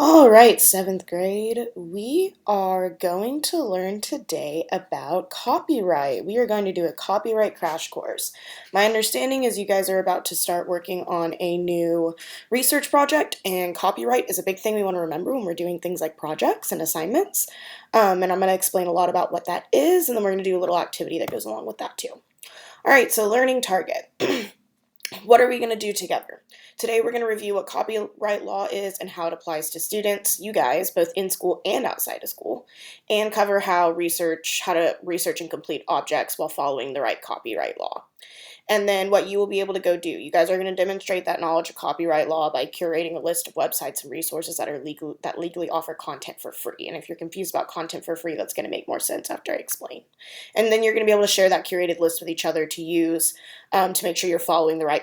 All right, seventh grade, we are going to learn today about copyright. We are going to do a copyright crash course. My understanding is you guys are about to start working on a new research project, and copyright is a big thing we want to remember when we're doing things like projects and assignments. And I'm going to explain a lot about what that is, and then we're going to do a little activity that goes along with that too. All right, so learning target. What are we going to do together? Today we're going to review what copyright law is and how it applies to students, you guys, both in school and outside of school, and cover how to research and complete objects while following the right copyright law. And then what you will be able to go do. You guys are going to demonstrate that knowledge of copyright law by curating a list of websites and resources that legally offer content for free. And if you're confused about content for free, that's going to make more sense after I explain. And then you're going to be able to share that curated list with each other to use to make sure you're following the right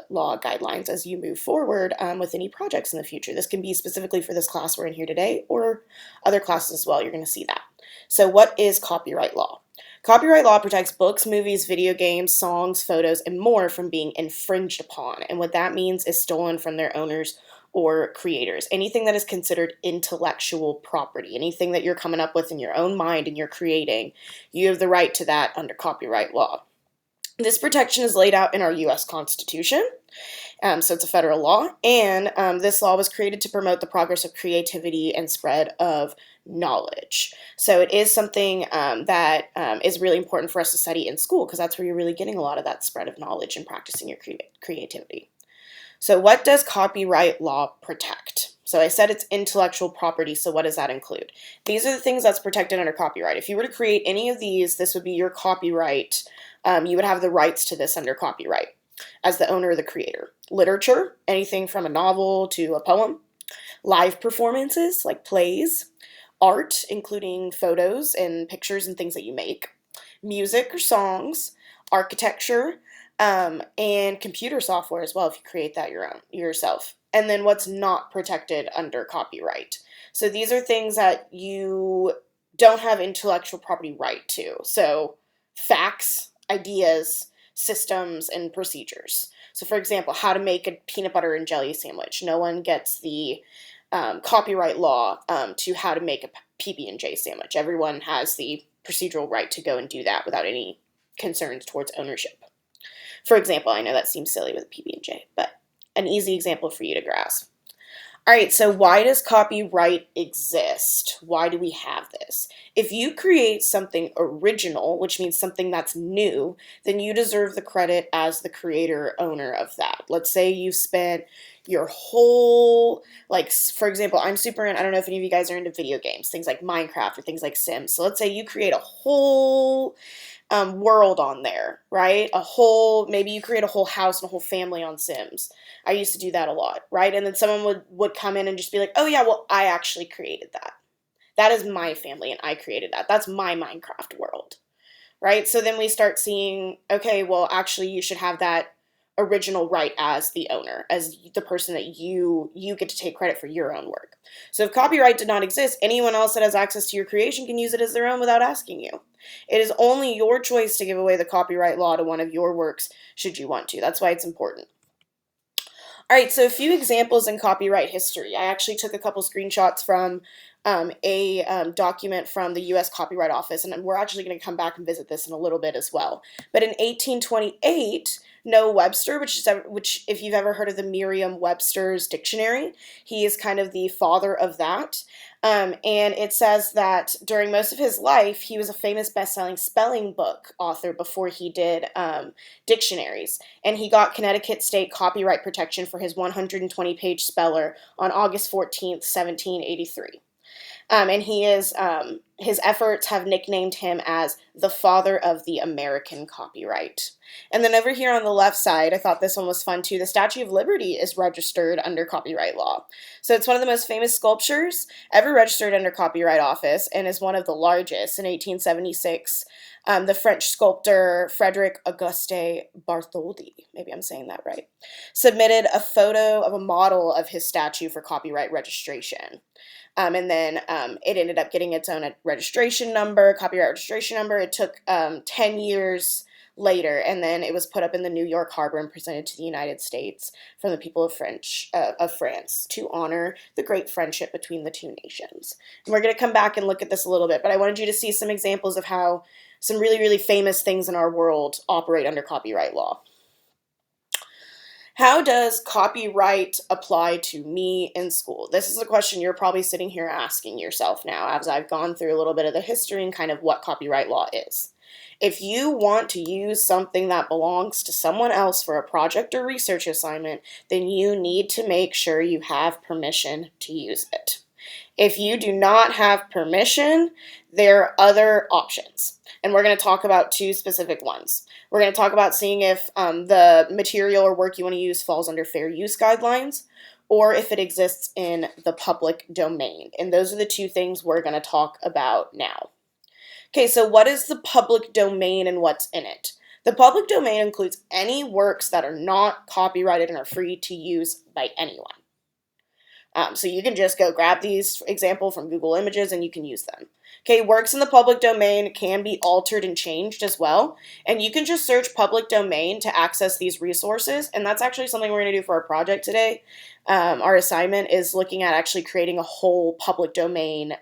law guidelines as you move forward with any projects in the future. This can be specifically for this class we're in here today or other classes as well. You're going to see that. So what is copyright law? Copyright law protects books, movies, video games, songs, photos, and more from being infringed upon. And what that means is stolen from their owners or creators. Anything that is considered intellectual property, anything that you're coming up with in your own mind and you're creating, you have the right to that under copyright law. This protection is laid out in our U.S. Constitution. So it's a federal law, and this law was created to promote the progress of creativity and spread of knowledge. So it is something that is really important for us to study in school because that's where you're really getting a lot of that spread of knowledge and practicing your creativity. So what does copyright law protect? So I said it's intellectual property, so what does that include? These are the things that's protected under copyright. If you were to create any of these, this would be your copyright. You would have the rights to this under copyright as the owner or the creator. Literature, anything from a novel to a poem. Live performances, like plays. Art, including photos and pictures and things that you make. Music or songs. Architecture, and computer software as well if you create that yourself. And then what's not protected under copyright. So these are things that you don't have intellectual property right to. So facts, ideas, systems, and procedures. So for example, how to make a peanut butter and jelly sandwich. No one gets the copyright law to how to make a PB&J sandwich. Everyone has the procedural right to go and do that without any concerns towards ownership. For example, I know that seems silly with PB&J, but an easy example for you to grasp. All right, so why does copyright exist? Why do we have this? If you create something original, which means something that's new, then you deserve the credit as the creator owner of that. Let's say you spent your whole, like, for example, I don't know if any of you guys are into video games, things like Minecraft or things like Sims. So let's say you create a whole world on there, right? Maybe you create a whole house and a whole family on Sims. I used to do that a lot, right? And then someone would come in and just be like, oh yeah, well, I actually created that. That is my family and I created that. That's my Minecraft world, right? So then we start seeing, okay, well, actually you should have that original right as the owner, as the person that you get to take credit for your own work. So if copyright did not exist, anyone else that has access to your creation can use it as their own without asking you. It is only your choice to give away the copyright law to one of your works should you want to. That's why it's important. All right, so a few examples in copyright history. I actually took a couple screenshots from a document from the U.S. Copyright Office, and we're actually going to come back and visit this in a little bit as well. But in 1828, Noah Webster, which if you've ever heard of the Merriam-Webster's dictionary, he is kind of the father of that. And it says that during most of his life, he was a famous best-selling spelling book author before he did dictionaries. And he got Connecticut state copyright protection for his 120-page speller on August 14th, 1783. And his efforts have nicknamed him as the father of the American copyright. And then over here on the left side, I thought this one was fun too. The Statue of Liberty is registered under copyright law. So it's one of the most famous sculptures ever registered under Copyright Office and is one of the largest. In 1876, the French sculptor Frederic Auguste Bartholdi, maybe I'm saying that right, submitted a photo of a model of his statue for copyright registration. And then it ended up getting its own registration number, copyright registration number. It took 10 years later, and then it was put up in the New York Harbor and presented to the United States from the people of France to honor the great friendship between the two nations. And we're going to come back and look at this a little bit, but I wanted you to see some examples of how some really, really famous things in our world operate under copyright law. How does copyright apply to me in school? This is a question you're probably sitting here asking yourself now as I've gone through a little bit of the history and kind of what copyright law is. If you want to use something that belongs to someone else for a project or research assignment, then you need to make sure you have permission to use it. If you do not have permission, there are other options. And we're going to talk about two specific ones. We're going to talk about seeing if the material or work you want to use falls under fair use guidelines, or if it exists in the public domain. And those are the two things we're going to talk about now. Okay, so what is the public domain and what's in it? The public domain includes any works that are not copyrighted and are free to use by anyone. So you can just go grab these example from Google Images and you can use them. Okay, works in the public domain can be altered and changed as well. And you can just search public domain to access these resources. And that's actually something we're going to do for our project today. Our assignment is looking at actually creating a whole public domain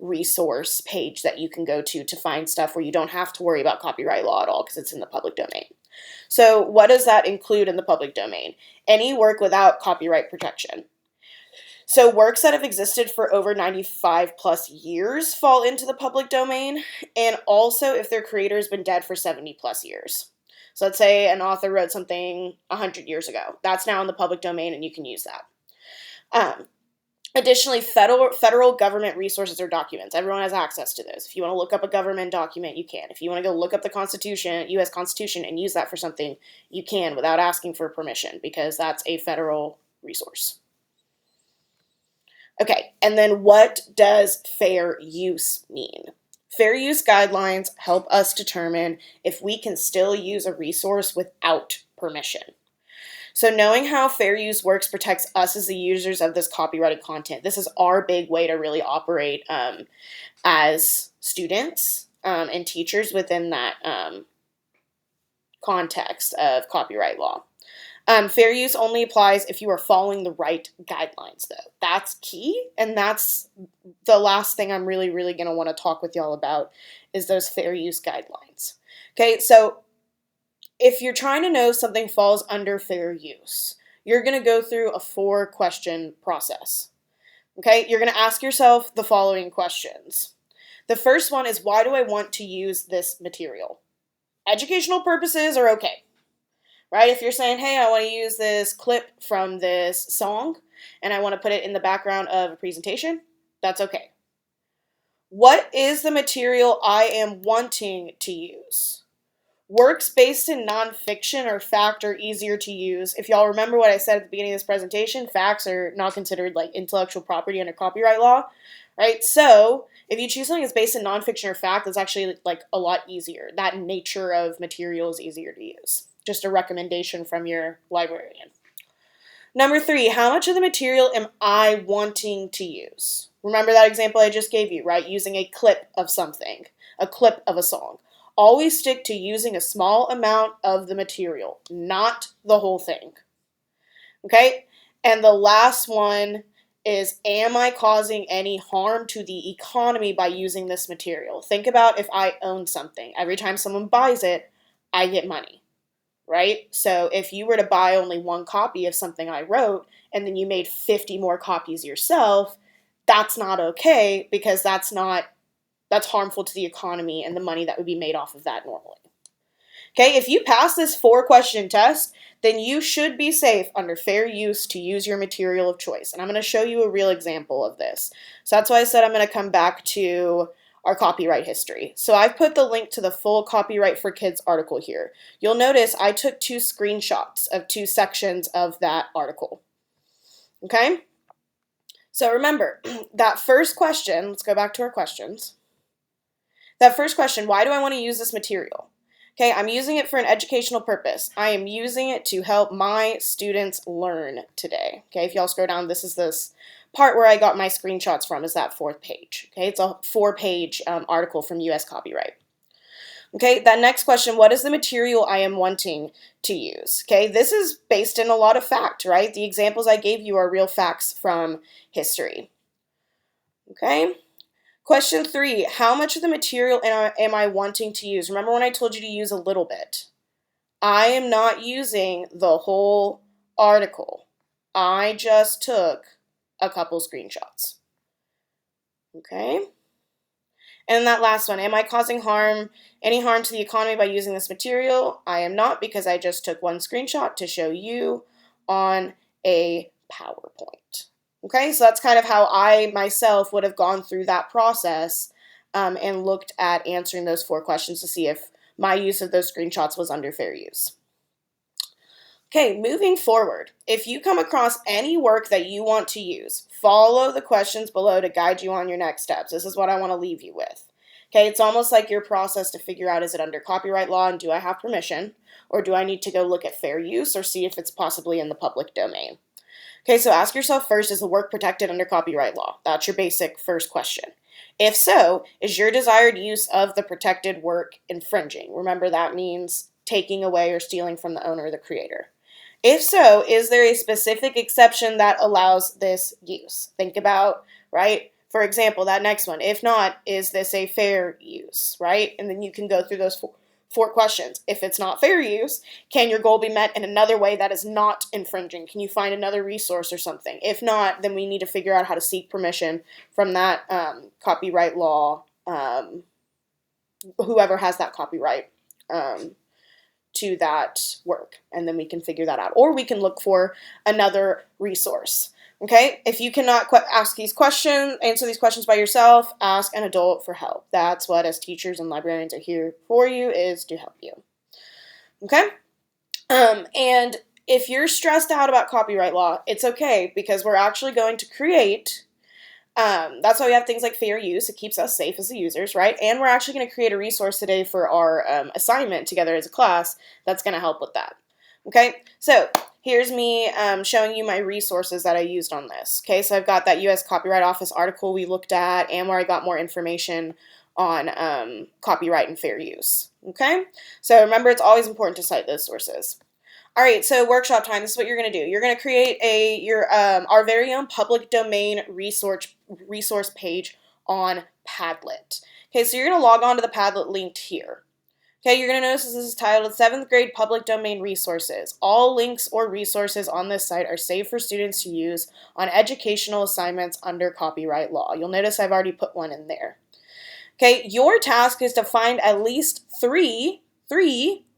resource page that you can go to find stuff where you don't have to worry about copyright law at all because it's in the public domain. So what does that include in the public domain? Any work without copyright protection. So works that have existed for over 95 plus years fall into the public domain, and also if their creator has been dead for 70 plus years. So let's say an author wrote something 100 years ago. That's now in the public domain and you can use that. Additionally, federal government resources or documents. Everyone has access to those. If you want to look up a government document, you can. If you want to go look up the Constitution, U.S. Constitution, and use that for something, you can without asking for permission because that's a federal resource. Okay, and then what does fair use mean? Fair use guidelines help us determine if we can still use a resource without permission. So knowing how fair use works protects us as the users of this copyrighted content. This is our big way to really operate as students and teachers within that context of copyright law. Fair use only applies if you are following the right guidelines, though. That's key, and that's the last thing I'm really going to want to talk with y'all about is those fair use guidelines. Okay, so if you're trying to know if something falls under fair use, you're going to go through a 4-question process. Okay, you're going to ask yourself the following questions. The first one is, why do I want to use this material? Educational purposes are okay. Right? If you're saying, hey, I want to use this clip from this song and I want to put it in the background of a presentation, that's okay. What is the material I am wanting to use? Works based in nonfiction or fact are easier to use. If y'all remember what I said at the beginning of this presentation, facts are not considered like intellectual property under copyright law, right? So if you choose something that's based in nonfiction or fact, it's actually like a lot easier. That nature of material is easier to use. Just a recommendation from your librarian. Number 3, how much of the material am I wanting to use? Remember that example I just gave you, right? Using a clip of something, a clip of a song. Always stick to using a small amount of the material, not the whole thing. Okay? And the last one is, am I causing any harm to the economy by using this material? Think about if I own something. Every time someone buys it, I get money. Right? So if you were to buy only 1 copy of something I wrote and then you made 50 more copies yourself, that's not okay because that's harmful to the economy and the money that would be made off of that normally. Okay, if you pass this 4-question test, then you should be safe under fair use to use your material of choice. And I'm going to show you a real example of this. So that's why I said I'm going to come back to our copyright history. So I've put the link to the full Copyright for Kids article here. You'll notice I took 2 screenshots of 2 sections of that article. Okay? So remember, that first question, let's go back to our questions. That first question, why do I want to use this material? Okay, I'm using it for an educational purpose. I am using it to help my students learn today. Okay, if y'all scroll down, this is this part where I got my screenshots from, is that 4th page. Okay, it's a 4-page article from US Copyright. Okay, that next question, what is the material I am wanting to use? Okay, this is based in a lot of fact, right? The examples I gave you are real facts from history. Okay, question 3, how much of the material am I wanting to use? Remember when I told you to use a little bit? I am not using the whole article. I just took a couple screenshots. Okay? And that last one, am I causing any harm to the economy by using this material? I am not, because I just took one screenshot to show you on a PowerPoint. Okay, so that's kind of how I myself would have gone through that process and looked at answering those 4 questions to see if my use of those screenshots was under fair use. Okay, moving forward, if you come across any work that you want to use, follow the questions below to guide you on your next steps. This is what I want to leave you with. Okay, it's almost like your process to figure out, is it under copyright law and do I have permission? Or do I need to go look at fair use or see if it's possibly in the public domain? Okay, so ask yourself first, is the work protected under copyright law? That's your basic first question. If so, is your desired use of the protected work infringing? Remember, that means taking away or stealing from the owner or the creator. If so, is there a specific exception that allows this use? Think about, right? For example, that next one. If not, is this a fair use, right? And then you can go through those four questions. If it's not fair use, can your goal be met in another way that is not infringing? Can you find another resource or something? If not, then we need to figure out how to seek permission from that copyright law, whoever has that copyright. To that work, and then we can figure that out, or we can look for another resource. Okay, if you cannot answer these questions by yourself, ask an adult for help. That's what, as teachers and librarians, are here for you, is to help you. Okay, and if you're stressed out about copyright law, it's okay, because we're actually going to create that's why we have things like fair use. It keeps us safe as the users, right? And we're actually going to create a resource today for our assignment together as a class that's going to help with that. Okay, so here's me showing you my resources that I used on this. Okay, so I've got that U.S. Copyright Office article we looked at, and where I got more information on copyright and fair use. Okay, so remember, it's always important to cite those sources. All right, so workshop time. This is what you're going to do. You're going to create our very own public domain resource page on Padlet. Okay, so you're going to log on to the Padlet linked here. Okay, you're going to notice this is titled 7th Grade Public Domain Resources. All links or resources on this site are saved for students to use on educational assignments under copyright law. You'll notice I've already put one in there. Okay, your task is to find at least three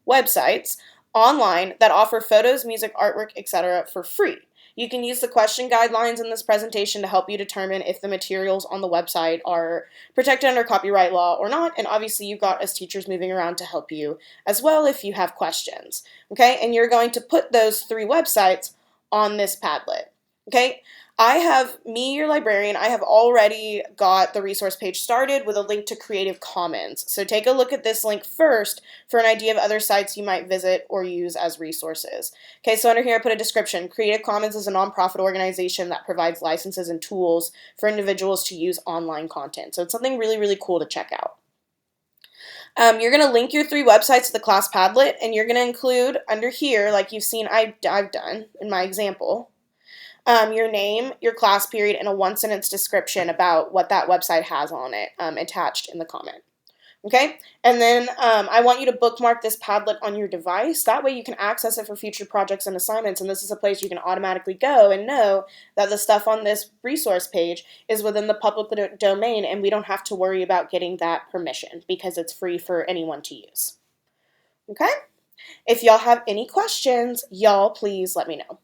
websites online that offer photos, music, artwork, etc. for free. You can use the question guidelines in this presentation to help you determine if the materials on the website are protected under copyright law or not, and obviously you've got us teachers moving around to help you as well if you have questions. Okay, and you're going to put those 3 websites on this Padlet. Okay, your librarian, I have already got the resource page started with a link to Creative Commons. So take a look at this link first for an idea of other sites you might visit or use as resources. Okay, so under here I put a description. Creative Commons is a nonprofit organization that provides licenses and tools for individuals to use online content. So it's something really, really cool to check out. You're going to link your 3 websites to the class Padlet, and you're going to include under here, like you've seen I've done in my example, your name, your class period, and a 1-sentence description about what that website has on it attached in the comment. Okay, and then I want you to bookmark this Padlet on your device. That way you can access it for future projects and assignments, and this is a place you can automatically go and know that the stuff on this resource page is within the public domain, and we don't have to worry about getting that permission because it's free for anyone to use. Okay, if y'all have any questions, y'all please let me know.